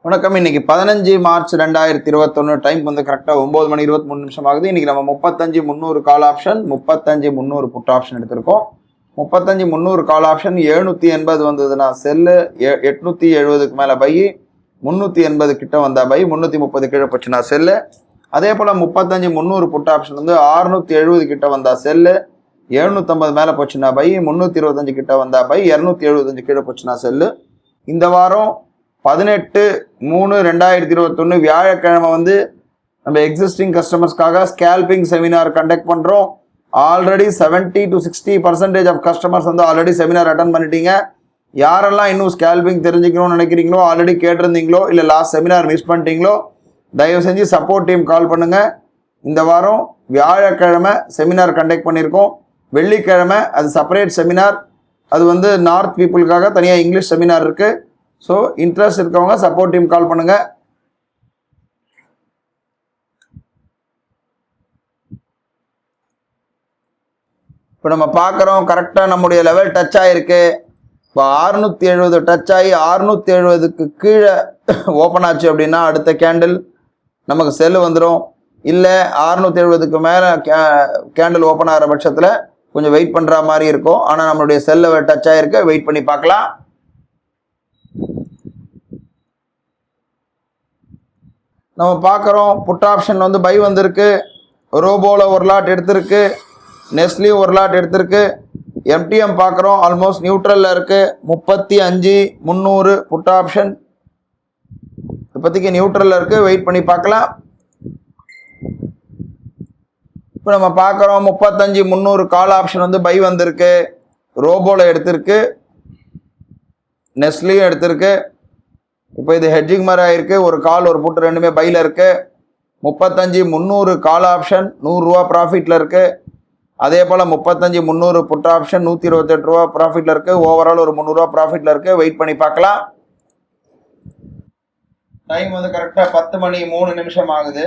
வணக்கம். இன்னைக்கு 15 March 2021 time வந்து கரெக்டாக 9 மணி 23 நிமிஷம் ஆகுது. இன்னைக்கு நம்ம 35-300 கால் ஆப்ஷன் 35-300 புட் ஆப்ஷன் எடுத்திருக்கோம். 35-300 கால் ஆப்ஷன் 780 வந்ததுன்னா செல்லு, 870க்கு மேலே பை, 380 கிட்ட வந்தா பை, 330 கீழே போச்சுன்னா செல்லு. அதே போல் 35-300 புட் ஆப்ஷன் வந்து 670 கிட்ட வந்தா செல்லு, 750 மேலே போச்சுன்னா பை, 325 கிட்ட வந்தா பை, 275 கீழே போச்சுன்னா செல்லு. இந்த வாரம் 18-3-2021 வியாழக்கிழமை வந்து நம்ம எக்ஸிஸ்டிங் கஸ்டமர்ஸ்க்காக ஸ்கேல்பிங் செமினார் கண்டக்ட் பண்ணுறோம். ஆல்ரெடி 70 to 60% ஆஃப் கஸ்டமர்ஸ் வந்து ஆல்ரெடி செமினார் அட்டன் பண்ணிட்டீங்க. யாரெல்லாம் இன்னும் ஸ்கேல்பிங் தெரிஞ்சுக்கணும்னு நினைக்கிறீங்களோ, ஆல்ரெடி கேட்டிருந்தீங்களோ, இல்லை லாஸ்ட் செமினார் மிஸ் பண்ணிட்டீங்களோ, தயவு செஞ்சு சப்போர்ட் டீம் கால் பண்ணுங்கள். இந்த வாரம் வியாழக்கிழமை செமினார் கண்டக்ட் பண்ணியிருக்கோம். வெள்ளிக்கிழமை அது செப்பரேட் செமினார், அது வந்து நார்த் பீப்புளுக்காக தனியாக இங்கிலீஷ் செமினார் இருக்குது. ஸோ இன்ட்ரெஸ்ட் இருக்கவங்க சப்போர்ட் டீம் கால் பண்ணுங்க. இப்போ நம்ம பார்க்குறோம், கரெக்டாக நம்முடைய லெவல் டச் ஆகிருக்கு. இப்போ 670 டச் ஆகி 670க்கு கீழே ஓப்பன் ஆச்சு அப்படின்னா அடுத்த கேண்டில் நமக்கு செல்லு வந்துடும். இல்லை 670க்கு மேலே கேண்டில் ஓப்பன் ஆகிற பட்சத்தில் கொஞ்சம் வெயிட் பண்ணுற மாதிரி இருக்கும். ஆனால் நம்மளுடைய செல் லெவல் டச் ஆகிருக்கு, வெயிட் பண்ணி பார்க்கலாம். நம்ம பார்க்குறோம், புட் ஆப்ஷன் வந்து பை வந்திருக்கு. ரோபோவில் ஒரு லாட் எடுத்திருக்கு, நெஸ்ட்லேயும் ஒரு லாட் எடுத்திருக்கு. எம்டிஎம் பார்க்குறோம், ஆல்மோஸ்ட் நியூட்ரலில் இருக்குது. 35-300 புட் ஆப்ஷன் இப்போதைக்கு நியூட்ரலில் இருக்குது, வெயிட் பண்ணி பார்க்கலாம். இப்போ நம்ம பார்க்குறோம் 35-300 கால் ஆப்ஷன் வந்து பை வந்திருக்கு. ரோபோவில் எடுத்திருக்கு, நெஸ்ட்லேயும் எடுத்திருக்கு. இப்போ இது ஹெட்ஜிங் மாதிரி ஆயிருக்கு. ஒரு கால் ஒரு புட்டு ரெண்டுமே பையில் இருக்குது. 35-300 கால் ஆப்ஷன் 100 ரூபா ப்ராஃபிட்டில் இருக்குது. அதே போல் 35-300 புட் ஆப்ஷன் 128 ரூபா ப்ராஃபிட்டில் இருக்குது. ஓவரால் ஒரு 300 ரூபா ப்ராஃபிட்டில் இருக்குது, வெயிட் பண்ணி பார்க்கலாம். டைம் வந்து கரெக்டாக 10 மணி 3 நிமிஷம் ஆகுது.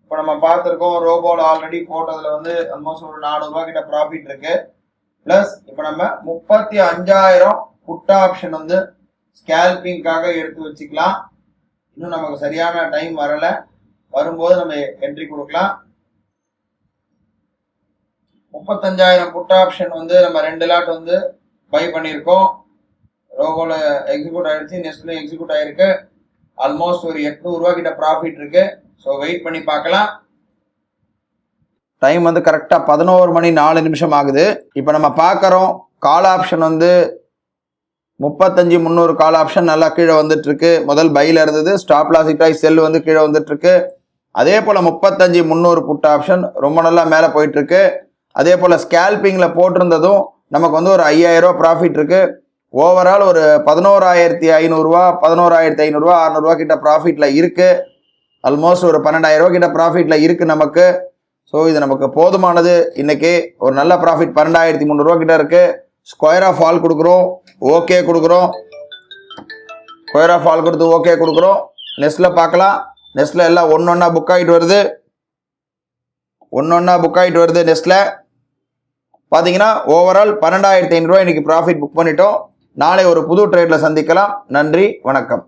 இப்போ நம்ம பார்த்துருக்கோம், ரோபோவில் ஆல்ரெடி போட்டதில் வந்து ஆல்மோஸ்ட் ஒரு 400 ரூபா கிட்ட ப்ராஃபிட் இருக்குது. ப்ளஸ் இப்போ நம்ம 35,000 புட் ஆப்ஷன் வந்து ஸ்கேல்பிங்காக எடுத்து வச்சுக்கலாம். இன்னும் நமக்கு சரியான டைம் வரலை, வரும்போது நம்ம என்ட்ரி கொடுக்கலாம். 35,000 புட் ஆப்ஷன் வந்து நம்ம 2 லாட் வந்து பை பண்ணியிருக்கோம். ரோபோவில் எக்ஸிக்யூட் ஆகிடுச்சு, நெஸ்ட்லையும் எக்ஸிக்யூட் ஆகிருக்கு. ஆல்மோஸ்ட் ஒரு 800 ரூபா கிட்ட ப்ராஃபிட் இருக்கு. ஸோ வெயிட் பண்ணி பார்க்கலாம். டைம் வந்து கரெக்டாக 11 மணி 4 நிமிஷம் ஆகுது. இப்போ நம்ம பார்க்குறோம், கால் ஆப்ஷன் வந்து 35-300 கால் ஆப்ஷன் நல்லா கீழே வந்துட்டு இருக்கு. முதல் பையில் இருந்தது, ஸ்டாப் லாஸ் ஹிட் ஆகி செல் வந்து கீழே வந்துட்டு இருக்கு. அதே போல் 35-300 புட் ஆப்ஷன் ரொம்ப நல்லா மேலே போயிட்டு இருக்கு. அதே போல் ஸ்கேல்பிங்கில் போட்டிருந்ததும் நமக்கு வந்து ஒரு 5,000 ரூபா ப்ராஃபிட் இருக்கு. ஓவரால் ஒரு 11,500 ரூபா, 11,500 ரூபா, 600 ரூபா கிட்ட ப்ராஃபிட்டில் இருக்கு. ஆல்மோஸ்ட் ஒரு 12,000 ரூபா கிட்ட ப்ராஃபிட்டில் இருக்கு நமக்கு. ஸோ இது நமக்கு போதுமானது. இன்னைக்கு ஒரு நல்ல ப்ராஃபிட் 12,300 ரூபா கிட்ட இருக்கு. ஸ்கொயர் ஆஃப் ஆல் கொடுக்குறோம், ஓகே கொடுக்குறோம். ஸ்கொயர் ஆஃப் ஆல் கொடுத்து ஓகே கொடுக்குறோம். நெஸ்ட்டில் பார்க்கலாம். நெஸ்ட்டில் எல்லாம் ஒன்றொன்னா புக் ஆகிட்டு வருது, ஒன்றொன்னா புக் ஆகிட்டு வருது. நெஸ்ட்டில் பார்த்தீங்கன்னா ஓவரால் 12,500 ரூபா இன்னைக்கு ப்ராஃபிட் புக் பண்ணிட்டோம். நாளை ஒரு புது ட்ரேடில் சந்திக்கலாம். நன்றி, வணக்கம்.